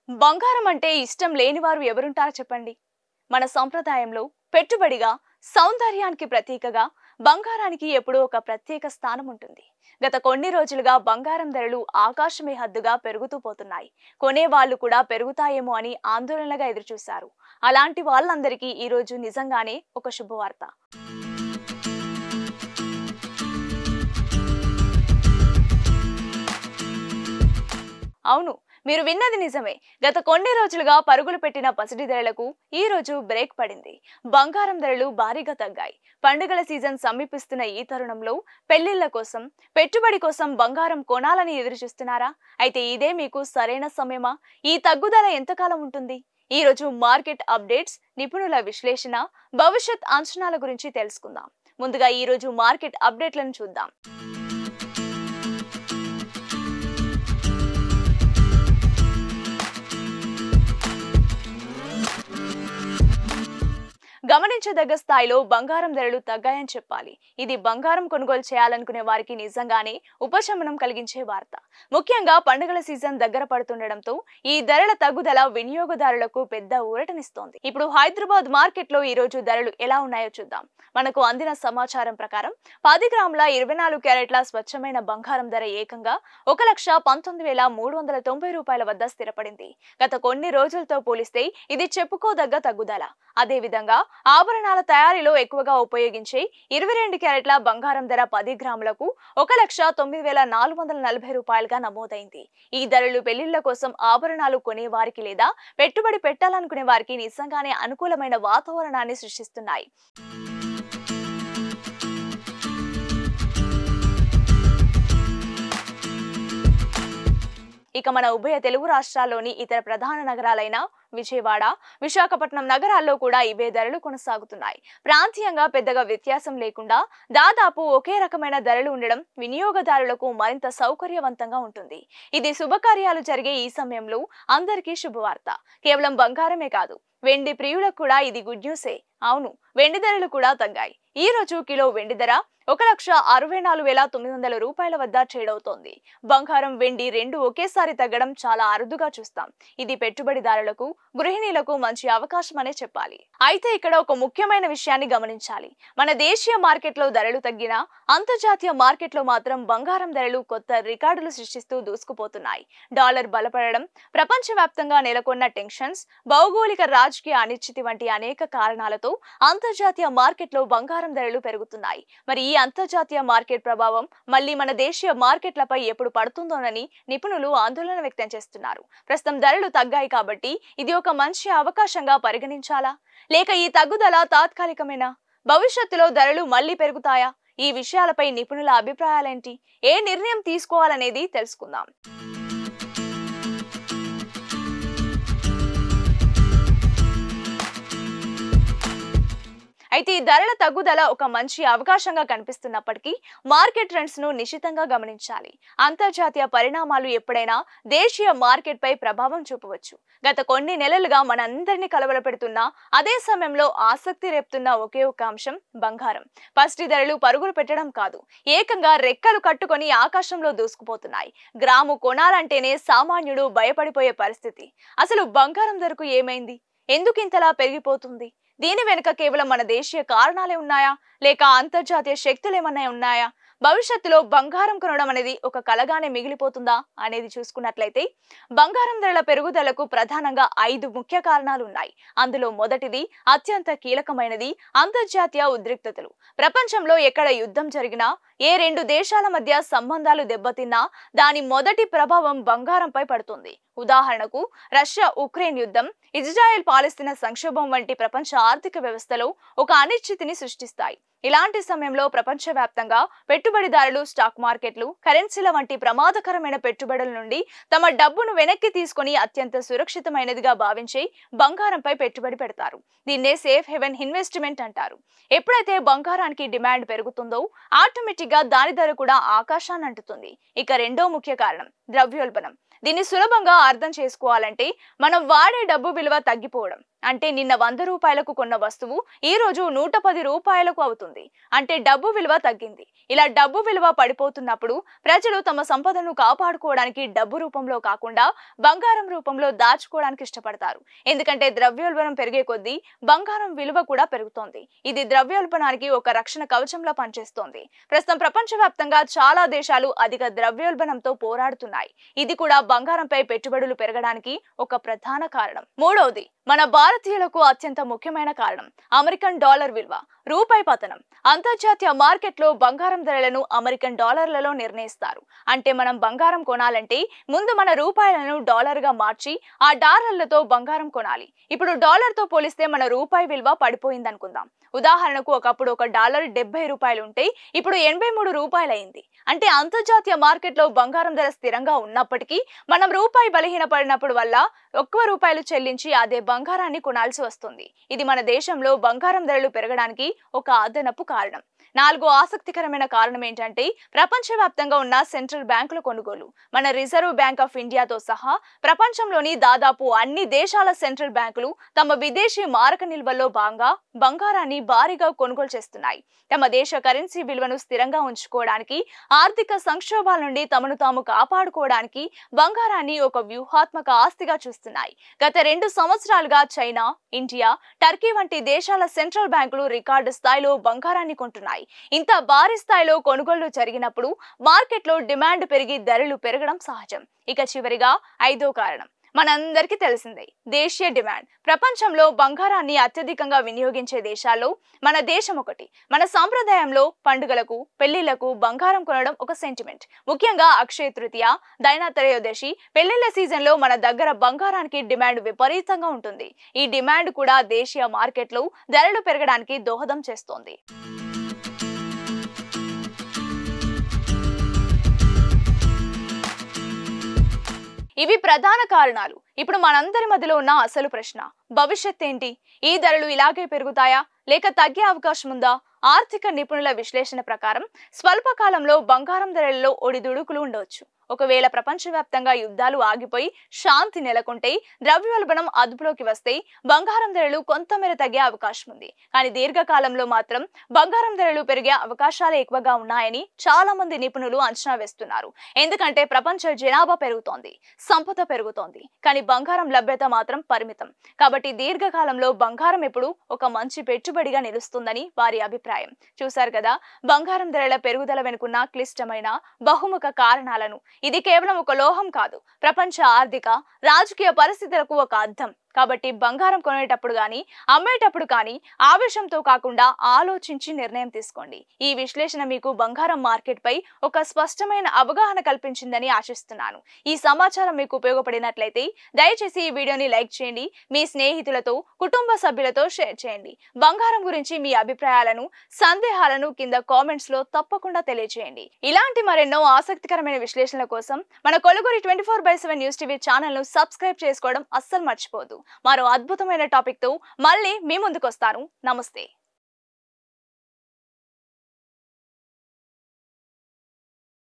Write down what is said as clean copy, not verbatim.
బంగారం అంటే ఇష్టం లేని వారు ఎవరుంటారో చెప్పండి. మన సంప్రదాయంలో పెట్టుబడిగా, సౌందర్యానికి ప్రతీకగా బంగారానికి ఎప్పుడూ ఒక ప్రత్యేక స్థానం ఉంటుంది. గత కొన్ని రోజులుగా బంగారం ధరలు ఆకాశమే హద్దుగా పెరుగుతూ పోతున్నాయి. కొనేవాళ్లు కూడా పెరుగుతాయేమో అని ఆందోళనగా ఎదురుచూశారు. అలాంటి వాళ్ళందరికీ ఈ రోజు నిజంగానే ఒక శుభవార్త. అవును, మీరు విన్నది నిజమే. గత కొన్ని రోజులుగా పరుగులు పెట్టిన పసిడి ధరలకు ఈ రోజు బ్రేక్ పడింది. బంగారం ధరలు భారీగా తగ్గాయి. పండుగల సీజన్ సమీపిస్తున్న ఈ తరుణంలో పెళ్లిళ్ల కోసం, పెట్టుబడి కోసం బంగారం కొనాలని ఎదురు చూస్తున్నారా? అయితే ఇదే మీకు సరైన సమయమా? ఈ తగ్గుదల ఎంతకాలం ఉంటుంది? ఈ రోజు మార్కెట్ అప్డేట్స్, నిపుణుల విశ్లేషణ, భవిష్యత్ అంచనాల గురించి తెలుసుకుందాం. ముందుగా ఈ రోజు మార్కెట్ అప్డేట్లను చూద్దాం. గమనించదగ్గ స్థాయిలో బంగారం ధరలు తగ్గాయని చెప్పాలి. ఇది బంగారం కొనుగోలు చేయాలనుకునే వారికి నిజంగానే ఉపశమనం కలిగించే వార్త. ముఖ్యంగా పండుగల సీజన్ దగ్గర పడుతుండటంతో ఈ ధరల తగ్గుదల వినియోగదారులకు పెద్ద ఊరటనిస్తోంది. ఇప్పుడు హైదరాబాద్ మార్కెట్ లో ఈ రోజు ధరలు ఎలా ఉన్నాయో చూద్దాం. మనకు అందిన సమాచారం ప్రకారం 10 గ్రాముల 24 క్యారెట్ల స్వచ్ఛమైన బంగారం ధర ఏకంగా 1,19,390 రూపాయల వద్ద స్థిరపడింది. గత కొన్ని రోజులతో పోలిస్తే ఇది చెప్పుకోదగ్గ తగ్గుదల. అదే విధంగా ఆభరణాల తయారీలో ఎక్కువగా ఉపయోగించే 22 క్యారెట్ల బంగారం ధర 10 గ్రాములకు 1,09,440 రూపాయలుగా నమోదైంది. ఈ ధరలు పెళ్లిళ్ల కోసం ఆభరణాలు కొనే వారికి లేదా పెట్టుబడి పెట్టాలనుకునే వారికి నిజంగానే అనుకూలమైన వాతావరణాన్ని సృష్టిస్తున్నాయి. ఇక మన ఉభయ తెలుగు రాష్ట్రాల్లోని ఇతర ప్రధాన నగరాలైన విజయవాడ, విశాఖపట్నం నగరాల్లో కూడా ఇవే ధరలు కొనసాగుతున్నాయి. ప్రాంతీయంగా పెద్దగా వ్యత్యాసం లేకుండా దాదాపు ఒకే రకమైన ధరలు ఉండడం వినియోగదారులకు మరింత సౌకర్యవంతంగా ఉంటుంది. ఇది శుభకార్యాలు జరిగే ఈ సమయంలో అందరికీ శుభవార్త. కేవలం బంగారమే కాదు, వెండి ప్రియులకు కూడా ఇది గుడ్ న్యూసే. అవును, వెండి ధరలు కూడా తగ్గాయి. ఈ రోజు కిలో వెండి ధర 1,64,900 రూపాయల వద్ద ట్రేడ్ అవుతోంది. బంగారం, వెండి రెండు ఒకేసారి తగ్గడం చాలా అరుదుగా చూస్తాం. ఇది పెట్టుబడిదారులకు, గృహిణీలకు మంచి అవకాశం అనే చెప్పాలి. అయితే ఇక్కడ ఒక ముఖ్యమైన విషయాన్ని గమనించాలి. మన దేశీయ మార్కెట్లో ధరలు తగ్గినా అంతర్జాతీయ మార్కెట్లో మాత్రం బంగారం ధరలు కొత్త రికార్డులు సృష్టిస్తూ దూసుకుపోతున్నాయి. డాలర్ బలపడడం, ప్రపంచవ్యాప్తంగా నెలకొన్న టెన్షన్స్, భౌగోళిక రాజకీయ అనిశ్చితి వంటి అనేక కారణాలతో అంతర్జాతీయ మార్కెట్లో బంగారం ధరలు పెరుగుతున్నాయి. మరి ఈ అంతర్జాతీయ మార్కెట్ ప్రభావం మళ్ళీ మన దేశీయ మార్కెట్లపై ఎప్పుడు పడుతుందోనని నిపుణులు ఆందోళన వ్యక్తం చేస్తున్నారు. ప్రస్తుతం ధరలు తగ్గాయి కాబట్టి ఇది ఒక మంచి అవకాశంగా పరిగణించాలా, లేక ఈ తగ్గుదల తాత్కాలికమేనా? భవిష్యత్తులో ధరలు మళ్ళీ పెరుగుతాయా? ఈ విషయాలపై నిపుణుల అభిప్రాయాలేంటి? ఏ నిర్ణయం తీసుకోవాలనేది తెలుసుకుందాం. అయితే ఈ ధరల తగ్గుదల ఒక మంచి అవకాశంగా కనిపిస్తున్నప్పటికీ మార్కెట్ ట్రెండ్స్ ను నిశితంగా గమనించాలి. అంతర్జాతీయ పరిణామాలు ఎప్పుడైనా దేశీయ మార్కెట్ పై ప్రభావం చూపవచ్చు. గత కొన్ని నెలలుగా మనందరినీ కలవరపెడుతున్న, అదే సమయంలో ఆసక్తి రేపుతున్న ఒకే ఒక అంశం బంగారం. పసిడి ధరలు పరుగులు పెట్టడం కాదు, ఏకంగా రెక్కలు కట్టుకొని ఆకాశంలో దూసుకుపోతున్నాయి. గ్రాము కొనాలంటేనే సామాన్యుడు భయపడిపోయే పరిస్థితి. అసలు బంగారం ధరకు ఏమైంది? ఎందుకు ఇంతలా పెరిగిపోతుంది? దీని వెనుక కేవలం మన దేశీయ కారణాలే ఉన్నాయా, లేక అంతర్జాతీయ శక్తులు ఏమన్నా ఉన్నాయా? భవిష్యత్తులో బంగారం కొనడం అనేది ఒక కలగానే మిగిలిపోతుందా అనేది చూసుకున్నట్లయితే బంగారం ధరల పెరుగుదలకు ప్రధానంగా 5 ముఖ్య కారణాలు ఉన్నాయి. అందులో మొదటిది, అత్యంత కీలకమైనది, అంతర్జాతీయ ఉద్రిక్తతలు. ప్రపంచంలో ఎక్కడ యుద్ధం జరిగినా, ఏ రెండు దేశాల మధ్య సంబంధాలు దెబ్బతిన్నా దాని మొదటి ప్రభావం బంగారంపై పడుతుంది. ఉదాహరణకు రష్యా ఉక్రెయిన్ యుద్ధం, ఇజ్రాయెల్ పాలస్తీనా సంక్షోభం వంటి ప్రపంచ ఆర్థిక వ్యవస్థలో ఒక అనిశ్చితిని సృష్టిస్తాయి. ఇలాంటి సమయంలో ప్రపంచవ్యాప్తంగా పెట్టుబడిదారులు స్టాక్ మార్కెట్లు, కరెన్సీల వంటి ప్రమాదకరమైన పెట్టుబడుల నుండి తమ డబ్బును వెనక్కి తీసుకొని అత్యంత సురక్షితమైనదిగా భావించి బంగారంపై పెట్టుబడి పెడతారు. దీన్నే సేఫ్ హెవెన్ ఇన్వెస్ట్మెంట్ అంటారు. ఎప్పుడైతే బంగారానికి డిమాండ్ పెరుగుతుందో ఆటోమేటిక్ గా దాని ధర కూడా ఆకాశాన్ని అంటుతుంది. ఇక రెండో ముఖ్య కారణం ద్రవ్యోల్బణం. దీన్ని సులభంగా అర్థం చేసుకోవాలంటే మనం వాడే డబ్బు విలువ తగ్గిపోవడం. అంటే నిన్న 100 రూపాయలకు కొన్న వస్తువు ఈ రోజు 110 రూపాయలకు అవుతుంది. అంటే డబ్బు విలువ తగ్గింది. ఇలా డబ్బు విలువ పడిపోతున్నప్పుడు ప్రజలు తమ సంపదను కాపాడుకోవడానికి డబ్బు రూపంలో కాకుండా బంగారం రూపంలో దాచుకోవడానికి ఇష్టపడతారు. ఎందుకంటే ద్రవ్యోల్బణం పెరిగే కొద్దీ బంగారం విలువ కూడా పెరుగుతోంది. ఇది ద్రవ్యోల్బణానికి ఒక రక్షణ కవచంలా పనిచేస్తోంది. ప్రస్తుతం ప్రపంచవ్యాప్తంగా చాలా దేశాలు అధిక ద్రవ్యోల్బణంతో పోరాడుతున్నాయి. ఇది కూడా బంగారంపై పెట్టుబడులు పెరగడానికి ఒక ప్రధాన కారణం. మూడవది, మన భారతీయులకు అత్యంత ముఖ్యమైన కారణం అమెరికన్ డాలర్ విలువ, రూపాయి పతనం. అంతర్జాతీయ మార్కెట్లో బంగారం ధరలను అమెరికన్ డాలర్లలో నిర్ణయిస్తారు. అంటే మనం బంగారం కొనాలంటే ముందు మన రూపాయలను డాలర్గా మార్చి ఆ డాలర్లతో బంగారం కొనాలి. ఇప్పుడు డాలర్తో పోలిస్తే మన రూపాయి విలువ పడిపోయింది అనుకుందాం. ఉదాహరణకు ఒకప్పుడు ఒక డాలర్ 70 రూపాయలు ఉంటే ఇప్పుడు 83 రూపాయలు అయింది. అంటే అంతర్జాతీయ మార్కెట్లో బంగారం ధర స్థిరంగా ఉన్నప్పటికీ మనం రూపాయి బలహీనపడినప్పుడు వల్ల ఎక్కువ రూపాయలు చెల్లించి అదే బంగారాన్ని కొనాల్సి వస్తుంది. ఇది మన దేశంలో బంగారం ధరలు పెరగడానికి ఒక అదనపు కారణం. 4వ ఆసక్తికరమైన కారణం ఏంటంటే ప్రపంచవ్యాప్తంగా ఉన్న సెంట్రల్ బ్యాంకుల కొనుగోలు. మన రిజర్వ్ బ్యాంక్ ఆఫ్ ఇండియాతో సహా ప్రపంచంలోని దాదాపు అన్ని దేశాల సెంట్రల్ బ్యాంకులు తమ విదేశీ మారక నిల్వల్లో భాగంగా బంగారాన్ని భారీగా కొనుగోలు చేస్తున్నాయి. తమ దేశ కరెన్సీ విలువను స్థిరంగా ఉంచుకోవడానికి, ఆర్థిక సంక్షోభాల నుండి తమను తాము కాపాడుకోవడానికి బంగారాన్ని ఒక వ్యూహాత్మక ఆస్తిగా చూస్తున్నాయి. గత 2 సంవత్సరాలుగా చైనా, ఇండియా, టర్కీ వంటి దేశాల సెంట్రల్ బ్యాంకులు రికార్డు స్థాయిలో బంగారాన్ని కొంటున్నాయి. ఇంత భారీ స్థాయిలో కొనుగోళ్లు జరిగినప్పుడు మార్కెట్లో డిమాండ్ పెరిగి ధరలు పెరగడం సహజం. ఇక చివరిగా 5వ కారణం మనందరికీ తెలిసిందే, దేశీయ డిమాండ్. ప్రపంచంలో బంగారాన్ని అత్యధికంగా వినియోగించే దేశాల్లో మన దేశం ఒకటి. మన సాంప్రదాయంలో పండుగలకు, పెళ్లిళ్లకు బంగారం కొనడం ఒక సెంటిమెంట్. ముఖ్యంగా అక్షయ తృతీయ, దైనత్రయోదశి, పెళ్లిళ్ల సీజన్లో మన దగ్గర బంగారానికి డిమాండ్ విపరీతంగా ఉంటుంది. ఈ డిమాండ్ కూడా దేశీయ మార్కెట్లో ధరలు పెరగడానికి దోహదం చేస్తోంది. ఇవి ప్రధాన కారణాలు. ఇప్పుడు మనందరి మధ్యలో ఉన్న అసలు ప్రశ్న, భవిష్యత్ ఏంటి? ఈ ధరలు ఇలాగే పెరుగుతాయా లేక తగ్గే అవకాశం ఉందా? ఆర్థిక నిపుణుల విశ్లేషణ ప్రకారం స్వల్పకాలంలో బంగారం ధరలలో ఒడిదుడుకులు ఉండవచ్చు. ఒకవేళ ప్రపంచవ్యాప్తంగా యుద్ధాలు ఆగిపోయి శాంతి నెలకొంటే, ద్రవ్యోల్బణం అదుపులోకి వస్తే బంగారం ధరలు కొంతమేర తగ్గే అవకాశం ఉంది. కానీ దీర్ఘకాలంలో మాత్రం బంగారం ధరలు పెరిగే అవకాశాలు ఎక్కువగా ఉన్నాయని చాలా మంది నిపుణులు అంచనా వేస్తున్నారు. ఎందుకంటే ప్రపంచ జనాభా పెరుగుతోంది, సంపద పెరుగుతోంది, కానీ బంగారం లభ్యత మాత్రం పరిమితం. కాబట్టి దీర్ఘకాలంలో బంగారం ఎప్పుడు ఒక మంచి పెట్టుబడిగా నిలుస్తుందని వారి అభిప్రాయం. చూశారు కదా, బంగారం ధరల పెరుగుదల వెనుకున్న క్లిష్టమైన బహుముఖ కారణాలను. ఇది కేవలం ఒక లోహం కాదు, ప్రపంచ ఆర్థిక, రాజకీయ పరిస్థితులకు ఒక అద్దం. కాబట్టి బంగారం కొనేటప్పుడు కానీ అమ్మేటప్పుడు కానీ ఆవేశంతో కాకుండా ఆలోచించి నిర్ణయం తీసుకోండి. ఈ విశ్లేషణ మీకు బంగారం మార్కెట్ పై ఒక స్పష్టమైన అవగాహన కల్పించిందని ఆశిస్తున్నాను. ఈ సమాచారం మీకు ఉపయోగపడినట్లయితే దయచేసి ఈ వీడియోని లైక్ చేయండి, మీ స్నేహితులతో, కుటుంబ సభ్యులతో షేర్ చేయండి. బంగారం గురించి మీ అభిప్రాయాలను, సందేహాలను కింద కామెంట్స్ లో తప్పకుండా తెలియజేయండి. ఇలాంటి మరెన్నో ఆసక్తికరమైన విశ్లేషణల కోసం మన కొలుగురి 24/7 న్యూస్ టీవీ ఛానల్ ను సబ్స్క్రైబ్ చేసుకోవడం అస్సలు మర్చిపోదు. మరో అద్భుతమైన టాపిక్ తో మళ్ళీ మీ ముందుకు వస్తాను. నమస్తే.